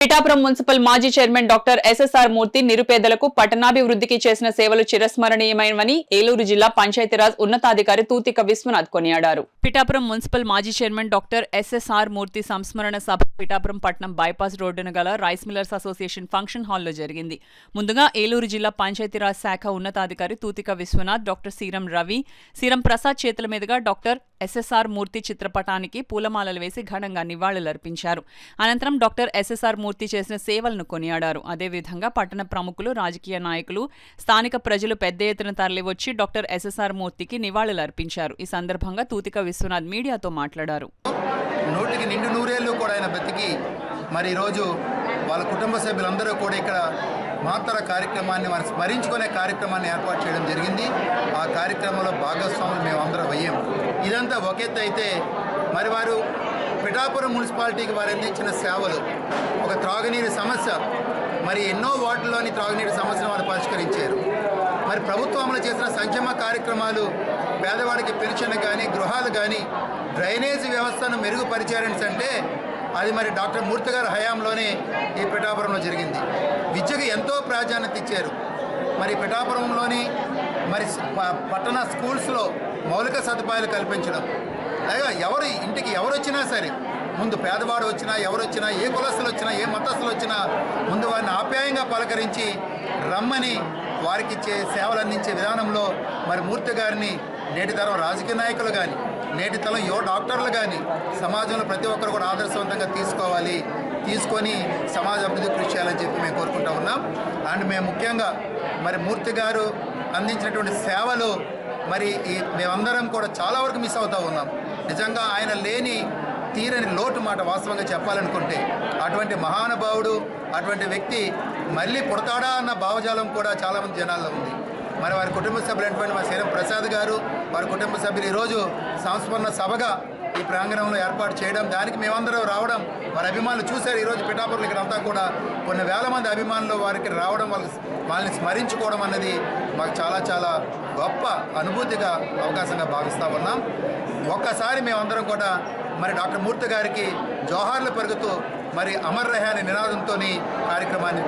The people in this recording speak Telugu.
పిఠాపురం మున్సిపల్ మాజీ చైర్మన్ డాక్టర్ ఎస్ఎస్ఆర్ మూర్తి నిరుపేదలకు పట్టణాభివృద్ధికి చేసిన సేవలు చిరస్మరణీయమైనవని ఏలూరు జిల్లా పంచాయతీరాజ్ ఉన్నతాధికారి తూతిక విశ్వనాథ్ కొనియాడారు. పిఠాపురం మున్సిపల్ మాజీ చైర్మన్ డాక్టర్ ఎస్ఎస్ఆర్ మూర్తి సంస్మరణ సభ పిఠాపురం పట్టణం బైపాస్ రోడ్డున గల రైస్ మిల్లర్స్ అసోసియేషన్ ఫంక్షన్ హాల్లో జరిగింది. ముందుగా ఏలూరు జిల్లా పంచాయతీరాజ్ శాఖ ఉన్నతాధికారి తూతిక Vishwanath, doctor serum Ravi, serum Prasad చేతుల మీదుగా డాక్టర్ ఎస్ఎస్ఆర్ మూర్తి చిత్రపటానికి పూలమాలలు వేసి ఘనంగా నివాళులర్పించారు. అనంతరం డాక్టర్ ఎస్ఎస్ఆర్ మూర్తి చేసిన సేవలను కొనియాడారు. అదేవిధంగా పట్టణ ప్రముఖులు, రాజకీయ నాయకులు, స్థానిక ప్రజలు పెద్ద ఎత్తున తరలివచ్చి డాక్టర్ ఎస్ఎస్ఆర్ మూర్తికి నివాళులర్పించారు. ఈ సందర్భంగా తూతిక విశ్వనాథ్ మీడియాతో మాట్లాడారు. నూటికి నిండు నూరేళ్లు కూడా ఆయన బతికి మరి ఈరోజు వాళ్ళ కుటుంబ సభ్యులందరూ కూడా ఇక్కడ మహత్తర కార్యక్రమాన్ని మనం స్మరించుకునే కార్యక్రమాన్ని ఏర్పాటు చేయడం జరిగింది. ఆ కార్యక్రమంలో భాగస్వాములు మేమందరం అయ్యాం. ఇదంతా ఒక ఎత్తు అయితే మరి వారు పిఠాపురం మున్సిపాలిటీకి వారు అందించిన సేవలు, ఒక త్రాగునీరు సమస్య, మరి ఎన్నో వార్డుల్లోని త్రాగునీరు సమస్యను వారు పరిష్కరించారు. మరి ప్రభుత్వం అమలు చేసిన సంక్షేమ కార్యక్రమాలు, పేదవాడికి పెన్షన్ కానీ, గృహాలు కానీ, డ్రైనేజ్ వ్యవస్థను మెరుగుపరిచారని అంటే అది మరి డాక్టర్ మూర్తి గారి హయాంలోనే ఈ పిఠాపురంలో జరిగింది. విద్యకు ఎంతో ప్రాధాన్యత ఇచ్చారు. మరి పిఠాపురంలోని మరి పట్టణ స్కూల్స్లో మౌలిక సదుపాయాలు కల్పించడం, అలాగే ఇంటికి ఎవరు వచ్చినా సరే, ముందు పేదవాడు వచ్చినా, ఎవరు వచ్చినా, ఏ కులస్తులు వచ్చినా, ఏ మతస్థులు వచ్చినా ముందు వారిని ఆప్యాయంగా పలకరించి రమ్మని వారికి ఇచ్చే సేవలు అందించే విధానంలో మరి మూర్తి గారిని నేటి తరం రాజకీయ నాయకులు కానీ, నేటి తరం యువ డాక్టర్లు కానీ సమాజంలో ప్రతి ఒక్కరు కూడా ఆదర్శవంతంగా తీసుకొని సమాజ అభివృద్ధి కృషి చేయాలని చెప్పి మేము కోరుకుంటూ ఉన్నాం. అండ్ మేము ముఖ్యంగా మరి మూర్తి గారు అందించినటువంటి సేవలు మరి మేమందరం కూడా చాలా వరకు మిస్ అవుతూ ఉన్నాం. నిజంగా ఆయన లేని తీరని లోటు మాట వాస్తవంగా చెప్పాలనుకుంటే, అటువంటి మహానుభావుడు, అటువంటి వ్యక్తి మళ్ళీ పుడతాడా అన్న భావజాలం కూడా చాలామంది జనాల్లో ఉంది. మరి వారి కుటుంబ సభ్యులైనటువంటి మా సీరం ప్రసాద్ గారు, వారి కుటుంబ సభ్యులు ఈరోజు సంస్మరణ సభగా ఈ ప్రాంగణంలో ఏర్పాటు చేయడం, దానికి మేమందరం రావడం, వారి అభిమానులు చూశారు. ఈరోజు పిఠాపురం ఇక్కడంతా కూడా కొన్ని వేల మంది అభిమానులు వారికి రావడం, వాళ్ళని స్మరించుకోవడం అన్నది మాకు చాలా చాలా గొప్ప అనుభూతిగా, అవకాశంగా భావిస్తూ ఉన్నాం. ఒక్కసారి మేమందరం కూడా మరి డాక్టర్ మూర్తి గారికి జోహార్లు పెరుగుతూ మరి అమర్ రహే అనే నినాదంతో కార్యక్రమాన్ని